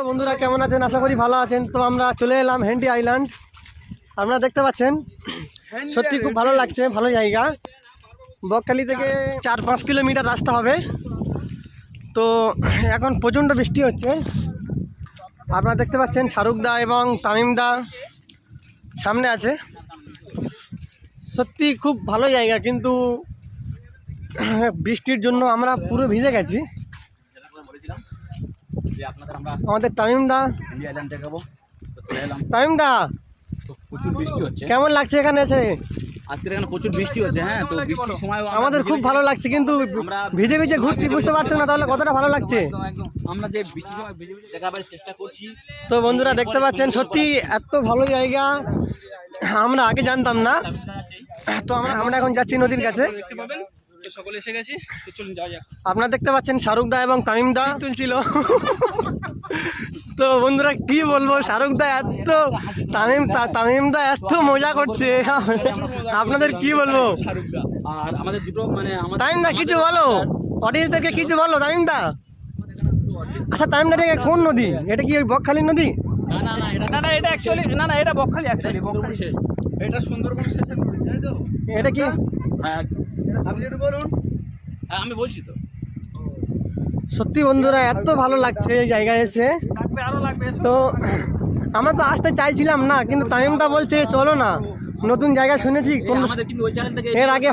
বন্ধুরা কেমন আছেন? আশা করি ভালো আছেন। তো আমরা চলে এলাম হ্যান্ডি আইল্যান্ড। আপনারা দেখতে পাচ্ছেন, সত্যি খুব ভালো লাগছে, ভালো জায়গা। বকখালি থেকে 4-5 কিলোমিটার রাস্তা হবে। তো এখন প্রচণ্ড বৃষ্টি হচ্ছে। আপনারা দেখতে পাচ্ছেন শাহরুখ দা এবং তামিম দা সামনে আছে। সত্যি খুব ভালো জায়গা, কিন্তু বৃষ্টির জন্য আমরা পুরো ভিজে গেছি। আমাদের তামিম দা প্রচুর বৃষ্টি হচ্ছে। কেমন লাগছে এখানে এসে? আজকে এখানে প্রচুর বৃষ্টি হচ্ছে। হ্যাঁ, তো বৃষ্টির সময় আমাদের খুব ভালো লাগছে, কিন্তু ভিজে ভিজে ঘুরছি, বুঝতে পারছো না তাহলে কতটা ভালো লাগছে। আমরা যে বৃষ্টির সময় ভিজে ভিজে দেখাবার চেষ্টা করছি। তো বন্ধুরা দেখতে পাচ্ছেন, সত্যি এত ভালো জায়গা আমরা আগে জানতাম না। তো আমরা এখন যাচ্ছি নদীর কাছে। সকলে এসে গেছি, তো চলুন যাওয়া যাক। আপনারা দেখতে পাচ্ছেন শাহরুখ দা এবং তামিম দা তুলছিল। তো বন্ধুরা কি বলবো, শাহরুখ দা এত, তামিম দা এত মজা করছে, আপনাদের কি বলবো। আর আমাদের দুটো মানে তামিম দা কিছু বলো, অডিয়েন্সদেরকে কিছু বলো। তামিম দা, আচ্ছা তামিম দা এটা কোন নদী? এটা কি ওই বকখালি নদী? না, এটা অ্যাকচুয়ালি না, এটা বকখালি অ্যাকচুয়ালি বকখালি শেষ। এটা সুন্দরবন শেষের নদী, তাই তো? এটা কি? হ্যাঁ, আপনি একটু বলুন। হ্যাঁ, আমি বলছি তো। সত্যি বন্ধুরা এত ভালো লাগছে এই জায়গায় এসে। তো আমরা তো আসতে চাইছিলাম না, কিন্তু তামিম দা বলছে চলো না, নতুন জায়গা শুনেছি, এর আগে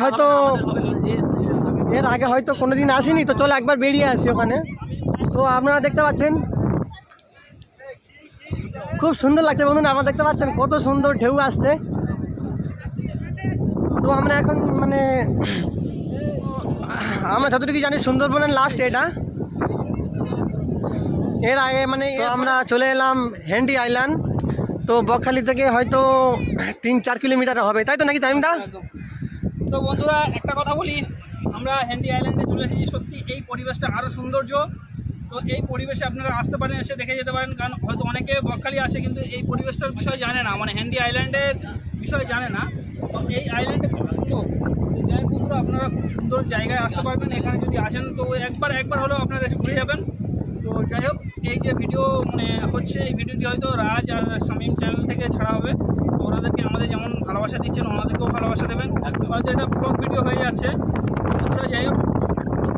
হয়তো কোনোদিন আসিনি, তো চলো একবার বেরিয়ে আসি ওখানে। তো আপনারা দেখতে পাচ্ছেন খুব সুন্দর লাগছে বন্ধুরা। আপনারা দেখতে পাচ্ছেন কত সুন্দর ঢেউ আসছে। তো আমরা এখন মানে আমরা যতটুকু জানি সুন্দরবনের লাস্ট এটা। এর আগে মানে আমরা চলে এলাম হ্যান্ডি আইল্যান্ড। তো বকখালি থেকে হয়তো 3-4 কিলোমিটার হবে, তাই তো নাকি টাইমটা? তো বন্ধুরা একটা কথা বলি, আমরা হ্যান্ডি আইল্যান্ডে চলে এসেছি। সত্যি এই পরিবেশটা আরও সৌন্দর্য। তো এই পরিবেশে আপনারা আসতে পারেন, এসে দেখে যেতে পারেন। কারণ হয়তো অনেকে বকখালি আসে কিন্তু এই পরিবেশটার বিষয় জানে না, মানে হ্যান্ডি আইল্যান্ডের বিষয় জানে না। তো এই আইল্যান্ডে খুব সুন্দর। যাই হোক বন্ধুরা, আপনারা খুব সুন্দর জায়গায় আসতে পারবেন। এখানে যদি আসেন তো একবার হলেও আপনারা এসে ঘুরে যাবেন। তো যাই হোক, এই যে ভিডিও মানে হচ্ছে, এই ভিডিওটি হয়তো রাজ আর শামীম চ্যানেল থেকে ছাড়া হবে। তো ওনাদেরকে আমাদের যেমন ভালোবাসা দিচ্ছেন, ওনাদেরকেও ভালোবাসা দেবেন। হয়তো এটা ব্লগ ভিডিও হয়ে যাচ্ছে। বন্ধুরা যাই হোক,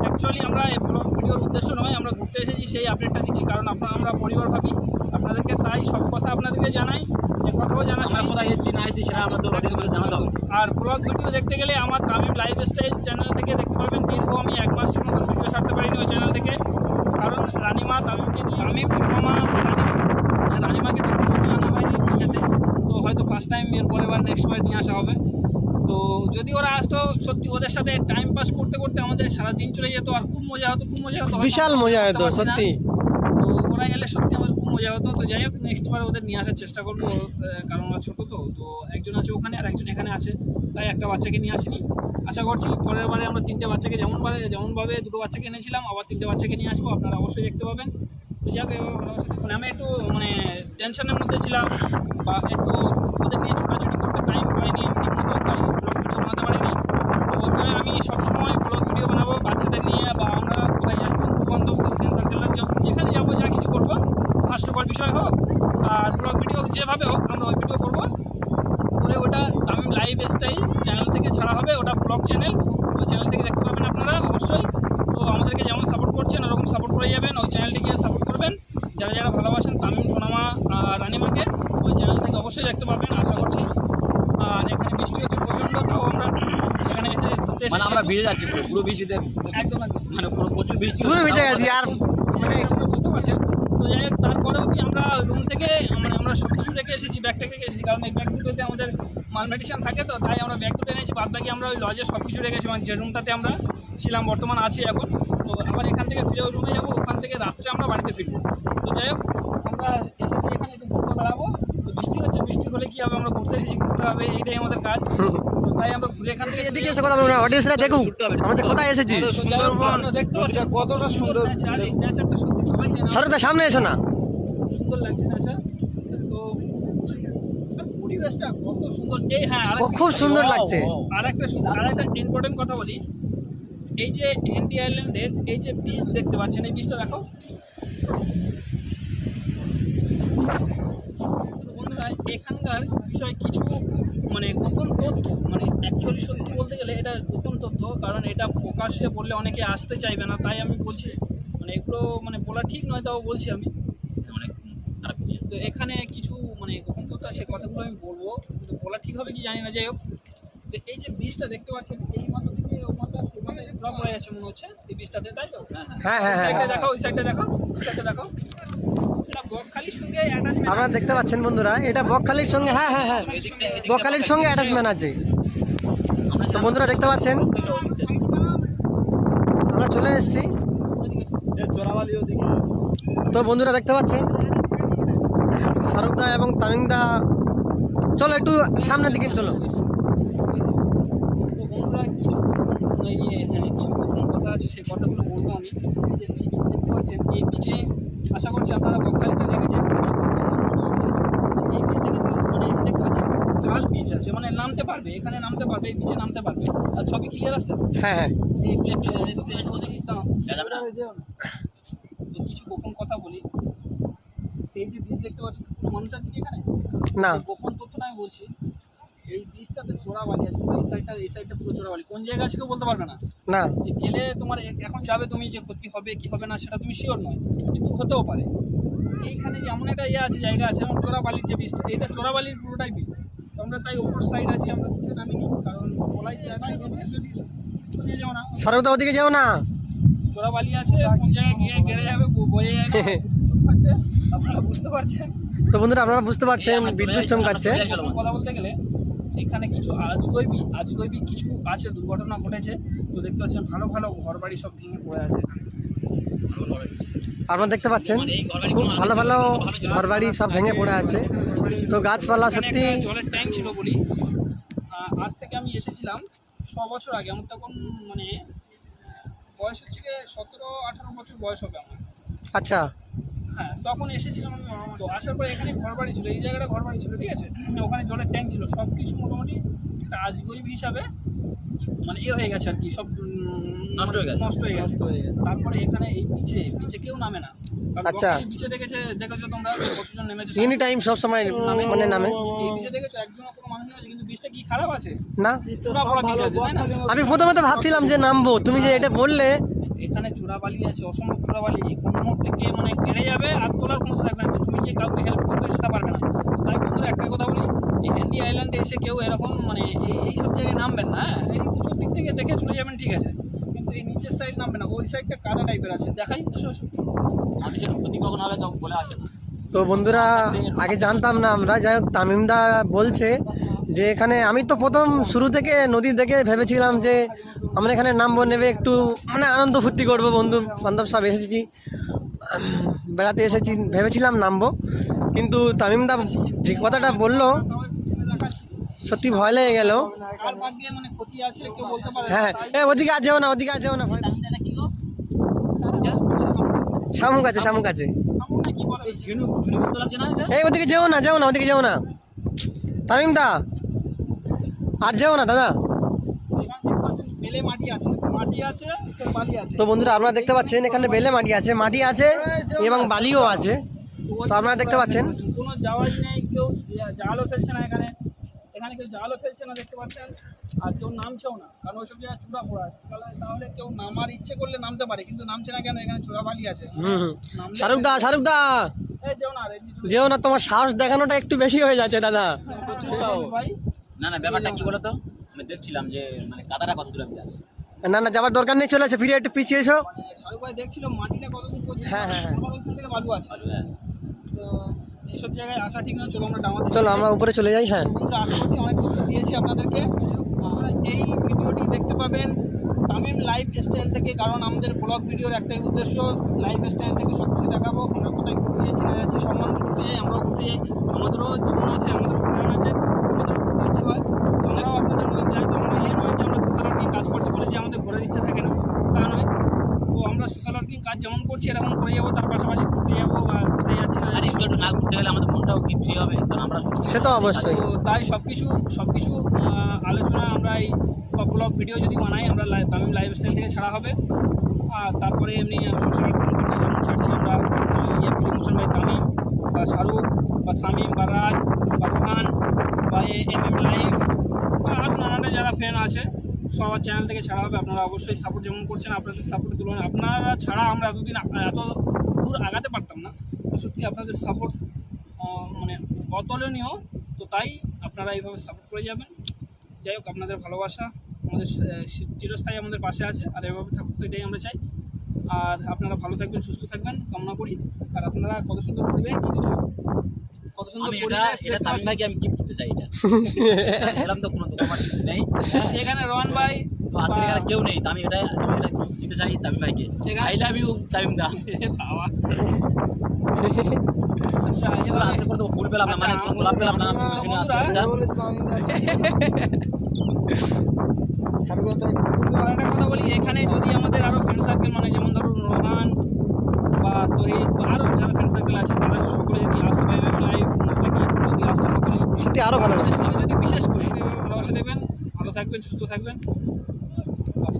অ্যাকচুয়ালি আমরা এই ব্লগ ভিডিওর উদ্দেশ্য নয়, আমরা ঘুরতে এসেছি সেই আপডেটটা দিচ্ছি। কারণ আমরা পরিবার ভাবি আপনাদেরকে, তাই সব কথা আপনাদেরকে জানাই। যে কথাও জানাচ্ছি, কোথায় এসেছি না এসেছি সেটা আমাদের জানাতে হবে। আর ব্লগ ভিডিও দেখতে গেলে আমার তামিম লাইফস্টাইল চ্যানেল থেকে দেখতে পারবেন। দীর্ঘ আমি 1 মাসের মতো ভিডিও ছাড়তে পারিনি ওই চ্যানেল থেকে। কারণ রানিমা তামিমকে নিয়ে, তামিম সোনামা রানিমাকে তো খুব সময় আনা হয়নি পৌঁছাতে। তো হয়তো ফার্স্ট টাইম, এরপরে নেক্সট বার নিয়ে আসা হবে। তো যদি ওরা আসতো, সত্যি ওদের সাথে টাইম পাস করতে করতে আমাদের সারাদিন চলে যেত। আর খুব মজা হতো, বিশাল মজা হতো সত্যি। তো ওরা এলে সত্যি আমার খুব মজা হতো। তো যাই হোক, নেক্সট বার ওদের নিয়ে আসার চেষ্টা করবো। কারণ ওরা ছোটো, তো একজন আছে ওখানে আর একজন এখানে আছে, তাই একটা বাচ্চাকে নিয়ে আসিনি। আশা করছি পরের বারে আমরা 3টে বাচ্চাকে যেমনভাবে 2টো বাচ্চাকে এনেছিলাম, আবার 3টে বাচ্চাকে নিয়ে আসবো। আপনারা অবশ্যই দেখতে পাবেন। তো যাই হোক, মানে আমি একটু মানে টেনশনের মধ্যে ছিলাম, বা একটু ওদের নিয়ে ছোটাছুটি করতে টাইম পাইনি, ঠিকমতো ব্লগ ভিডিও বানাতে পারিনি। তো তাই আমি সবসময় ব্লগ ভিডিও বানাবো বাচ্চাদের নিয়ে, বা আমরা কোথায় যাবো, বন্ধু সার্কেলের যেখানে যাবো, যা কিছু করবো, হাস্যকর বিষয় হোক আর ব্লগ ভিডিও যেভাবে হোক, আমরা ওই ভিডিও করবো করে। ওটা তামিম লাইফস্টাইল চ্যানেল থেকে ছাড়া হবে, ওটা ব্লগ চ্যানেল। ওই চ্যানেল থেকে দেখতে পাবেন আপনারা অবশ্যই। তো আমাদেরকে যেমন সাপোর্ট করছেন ওরকম সাপোর্ট করে যাবেন, ওই চ্যানেলটিকে সাপোর্ট করবেন। যারা যারা ভালোবাসেন তামিম সোনামা রানিমাকে, ওই চ্যানেল থেকে অবশ্যই দেখতে পাবেন আশা করছি। আর এখানে বৃষ্টি হচ্ছে প্রচণ্ড, তাও আমরা এখানে এসে ঘুরতে এসে আমরা ভিজে যাচ্ছি পুরো বৃষ্টিতে, একদম মানে পুরো প্রচুর বৃষ্টি ভিজে গেছি আর মানে বুঝতে পারছেন। তো যাই হোক, তারপরেও কি আমরা রুম থেকে মানে আমরা সব কিছু রেখে এসেছি, ব্যাগটা রেখে এসেছি। কারণ এই ব্যাগ দুটোতে আমাদের মাল মেডিসিন থাকে, তো তাই আমরা ব্যাগ দুটো এনেছি। বাদ বাকি আমরা ওই লজে সব কিছু রেখেছি, মানে যে রুমটাতে আমরা ছিলাম বর্তমান আছি এখন। তো আবার এখান থেকে ফিরে ওই রুমে যাবো, ওখান থেকে রাত্রে আমরা বাড়িতে ফিরবো। তো যাই হোক, আমরা এসেছি এখানে একটু ঘুরতে বেড়াবো। তো বৃষ্টি হচ্ছে, বৃষ্টি হলে কী হবে, আমরা ঘুরতে এসেছি, ঘুরতে হবে, এইটাই আমাদের কাজ। তো তাই আমরা ঘুরে এখান থেকে এদিকে এসে কথা বলবো না, অডিয়েন্সরা দেখুক আমাদের কোথায় এসেছি। দেখতে পাচ্ছি কতটা সুন্দর নেচারটা, সত্যি ভাই সরদা সামনে এসো না, সুন্দর লাগছে না স্যার? তো পরিবেশটা কত সুন্দর। এই হ্যাঁ, খুব সুন্দর লাগছে। আর একটা ইম্পর্টেন্ট কথা বলি, এই যে হ্যান্ডি আইল্যান্ডের এই যে বীজ দেখতে পাচ্ছেন, এই বীজটা দেখো, বন্ধুরা এখানকার বিষয়ে কিছু মানে গোপন তথ্য, মানে অ্যাকচুয়ালি সত্যি বলতে গেলে এটা গোপন তথ্য, কারণ এটা প্রকাশ্যে বললে অনেকে আসতে চাইবে না, তাই আমি বলছি। মানে এগুলো মানে বলা ঠিক নয়, তাও বলছি আমি। অনেক খারাপ। তো এখানে কিছু মানে গোপন তথ্য আছে, কথাগুলো আমি বলবো, কিন্তু বলা ঠিক হবে কি জানি না। যাই হোক, তো এই যে বীজটা দেখতে পাচ্ছেন, এই মাথা থেকে ওই মাথা ড্রপ হয়ে গেছে মনে হচ্ছে এই বীজটাতে, তাই তো? হ্যাঁ হ্যাঁ হ্যাঁ সাইডে দেখাও, ওই সাইডে দেখাও, ওই সাইডে দেখাও। এটা বকখালির সঙ্গে attachment আপনারা দেখতে পাচ্ছেন বন্ধুরা, এটা বকখালির সঙ্গে, হ্যাঁ হ্যাঁ হ্যাঁ, বকখালির সঙ্গে অ্যাটাচমেন্ট আছে। তো বন্ধুরা দেখতে পাচ্ছেন আমরা চলে এসেছি। তো বন্ধুরা দেখতে পাচ্ছেন শাহরুখদা এবং তামিমদা, চলো একটু সামনের দিকে চলো। তো বন্ধুরা কিছু কিছু গোপন কথা আছে, সেই কথাগুলো বলবো আমি। এই যে বীজ দেখতে পাচ্ছেন, এই বীজে আশা করছি আপনারা বকখালিতে দেখেছেন, বীজে কত মানুষ আছে। তো এই বীজটা কিন্তু মানে দেখতে পাচ্ছেন ঢাল বীজ আছে, মানে নামতে পারবে, এখানে নামতে পারবে, এই বীজে নামতে পারবে। আর সবই ক্লিয়ার আসছে তো? হ্যাঁ হ্যাঁ তো কিছু গোপন কথা বলি। এই যে বীজ দেখতে পাচ্ছেন, কোনো মানুষ আছে কি এখানে? না। এই গোপন তথ্যটা আমি বলছি, এই বীজটাতে চোরাবালি আছে, এই সাইডটা পুরো চোরাবালি। কোন জায়গা আছে কেউ বলতে পারবে না। না যে গেলে তোমার এখন যাবে তুমি, যে ক্ষতি হবে কি হবে না সেটা তুমি শিওর নয়, কিন্তু হতেও পারে। এইখানে যে এমন একটা আছে, জায়গা আছে, আমার চোরাবালির যে বীজটা, এটা চোরাবালির পুরোটাই বীজ। তো আমরা তাই ওপর সাইড আছি, আমরা নিচে নামিনি, কারণ বলাই যায় না, নিয়ে যাও না, শাহরুখদা ওদিকে যেও না। চোরাবালি আছে, কোন জায়গায় গিয়ে গেড়ে যাবে বোঝা যায় না। আছে, আপনারা বুঝতে পারছেন। তো বন্ধুরা আপনারা বুঝতে পারছেন বিদ্যুৎ চমকাচ্ছে। কথা বলতে গেলে এখানে কিছু আজগৈবি কিছু আছে, দুর্ঘটনা ঘটেছে। তো দেখতে পাচ্ছেন ভালো ভালো ঘর বাড়ি সব ভেঙে পড়ে আছে এখানে। আপনারা দেখতে পাচ্ছেন খুব ভালো ভালো ঘরবাড়ি সব ভেঙে পড়ে আছে। তো গাছপালা সত্যি। এখানে একটা জলের ট্যাঙ্ক ছিল বলি, আজ থেকে আমি এসেছিলাম 6 বছর আগে। আমার তখন মানে বয়স হচ্ছে গিয়ে 17-18 বছর বয়স হবে আমার। আচ্ছা হ্যাঁ, তখন এসেছিলাম আমি। তো আসার পরে এখানে ঘরবাড়ি ছিল, এই জায়গাটা ঘরবাড়ি ছিল, ঠিক আছে? ওখানে জলের ট্যাঙ্ক ছিল, সব কিছু মোটামুটি একটা আজগৈবি হিসাবে মানে হয়ে গেছে আর কি, সব নষ্ট হয়ে গেছে। তারপরে এখানে এই বিচে কেউ নামে না। আচ্ছা, বিচে দেখেছো তোমরা কতজন নেমেছে? এনি টাইম সব সময় মানে নামে। এই বিচে দেখেছো একজনও কোনো মানুষ নেই, কিন্তু বিচটা কি খারাপ আছে? না, পুরো বড় বিচ আছে, তাই না? আমি প্রথমে তো ভাবছিলাম যে নামবো, তুমি যে এটা বললে। এখানে চোরাবালি আছে, অসম্ভব চোরাবালি, কোনো মুহূর্তে কে মানে কেড়ে যাবে আর তোলার ক্ষমতা থাকবে না, যে তুমি যে কাউকে হেল্প করবে সেটা পারবে না। তাই বন্ধুরা একটা কথা বলি, এই হ্যান্ডি আইল্যান্ডে এসে কেউ এরকম মানে এই সব জায়গায় নামবেন না। এই উঁচুর দিক থেকে দেখে চলে যাবেন, ঠিক আছে, কিন্তু এই নিচের সাইড নামবে না। ওই সাইডটা কাদা টাইপের আছে, দেখাই আমি যে ক্ষতি কখন হবে তখন বলে আসে না। তো বন্ধুরা আগে জানতাম না আমরা, যাই হোক তামিমদা বলছে যে এখানে, আমি তো প্রথম শুরু থেকে নদী দেখে ভেবেছিলাম যে আমরা এখানে নামবো, নেবে একটু মানে আনন্দ ফুর্তি করবো, বন্ধু বান্ধব সব এসেছি, বেড়াতে এসেছি, ভেবেছিলাম নামবো। কিন্তু তামিমদা যে কথাটা বললো সত্যি ভয় লেগে গেল। আর ভাগ্যে মানে ক্ষতি আছে কেউ বলতে পারে। হ্যাঁ, ওদিকে আর যেও না, ওদিকে আর যেও না, ভয়। শামুক আছে, শামুক আছে, এই ওদিকে যেও না, ওদিকে যেও না তামিমদা, আর যেও না দাদা। বেলে মাটি আছে, মাটি আছে, বালি আছে। তো বন্ধুরা আপনারা দেখতে পাচ্ছেন এখানে বেলে মাটি আছে এবং বালিও আছে। তো আপনারা দেখতে পাচ্ছেন কোনো যাওয়াই নেই, কেউ জালও ফেলছে না এখানে কেউ জালও ফেলছে না, দেখতে পাচ্ছেন। আর কেউ নামছেও না, কারণ ওইসব জায়গায় চূড়া পড়া আছে। তাহলে কেউ নামার ইচ্ছে করলে নামতে পারে, কিন্তু নামছে না কেন? এখানে চূড়া বালি আছে। শাহরুখদা যেও না, তোমার সাহস দেখানোটা একটু বেশি হয়ে যাচ্ছে দাদা। ভাই না ব্যাপারটা কি বলতো, আমি দেখছিলাম যে মানে কাদাটা কত দূর আছে। না যাবার দরকার নেই, চলে আসে, ফিরে একটু পিছিয়ে এসো। শাহরুখ ভাই দেখছিল মাটিটা কত দূর পর্যন্ত। হ্যাঁ ওইখান থেকে বালু আছে। তো এইসব জায়গায় আসা ঠিক না, চলো আমরা ডামাতে চলো আমরা উপরে চলে যাই। হ্যাঁ, আমরা আশা করছি অনেক তথ্য দিয়েছি আপনাদেরকে। এই ভিডিওটি দেখতে পাবেন তামিম লাইফস্টাইল থেকে, কারণ আমাদের ব্লগ ভিডিওর একটাই উদ্দেশ্য, লাইফস্টাইল থেকে সব কিছু দেখাবো। আমরা কোথায় ঘুরতে যাচ্ছি না যাচ্ছি, সব মানুষ ঘুরতে যাই, আমরাও ঘুরতে যাই, আমাদেরও জীবন আছে, আমাদেরও প্রয়োজন আছে, আমাদেরও ঘুরতে ইচ্ছে হয়। আমরাও আপনাদের মধ্যে যাই। তো আমরা নয় যে আমরা সোশ্যাল ওয়ার্কিং কাজ করছি বলে যে আমাদের ঘোরার ইচ্ছা থাকে না, তা নয়। তো আমরা সোশ্যাল ওয়ার্কিং কাজ যেমন করছি এরকম করে যাবো, তার পাশাপাশি ঘুরতে যাবো বা কোথায় যাচ্ছি না। আর একটু না ঘুরতে গেলে আমাদের মনটাও কি ফ্রি হবে, কারণ আমরা সে তো অবশ্যই। তো তাই সব কিছু আলোচনা আমরা এই ব্লগ ভিডিও যদি বানাই, আমরা তামিম লাইফস্টাইল থেকে ছাড়া হবে। আর তারপরে এমনি সোশ্যাল মিডিয়া যেমন ছাড়ছি আমরা, প্রমোশন বাই তামিম, বা শাহরুখ বা শামীম বা রাজ বা রোহান বা MM লাইভ বা আরও নানাটা যারা ফ্যান আছে সবার চ্যানেল থেকে ছাড়া হবে। আপনারা অবশ্যই সাপোর্ট যেমন করছেন, আপনাদের সাপোর্টের তুলনায় আপনারা ছাড়া আমরা এতদিন এত দূর আগাতে পারতাম না। তো সত্যি আপনাদের সাপোর্ট মানে অতুলনীয়। তো তাই আপনারা এইভাবে সাপোর্ট করে যাবেন। যাই হোক, আপনাদের ভালোবাসা আমাদের চিরস্থায়ী আমাদের পাশে আছে, আর এভাবে থাকুক, এটাই আমরা চাই। আর আপনারা ভালো থাকবেন, সুস্থ থাকবেন কামনা করি। আর আপনারা কত সুন্দর পরিবেশ, কত সুন্দর আমি পরিবেশ এটা তামিম ভাইকে আমি গিফট দিতে চাই। এটা এরকম তো কোনো দোকান নেই এখানে রোহান ভাই তো আজকে এখানে কেউ নেই, তো আমি এটা দিতে চাই তামিম ভাইকে। আই লাভ ইউ তামিম দা। বাবা আচ্ছা এবার এবার আজকে করে তো ফুল পেলাম না, মানে আচ্ছা, গোলাপ পেলাম না। আমি বন্ধুরা, তো আরেকটা কথা বলি, এখানে যদি আমাদের আরও ফ্রেন্ড সার্কেল মানে যেমন ধরুন রোহান বা তহিদ বা আরও যারা ফ্রেন্ড সার্কেল আছে তারা সকলে যদি আসতে পারে লাইভ মুস্তাকিম যদি আসতে সকলে সত্যি আরও ভালো লাগে। আমাদের সঙ্গে যদি বিশেষ করে ভালোবাসা দেবেন, ভালো থাকবেন, সুস্থ থাকবেন, বাস।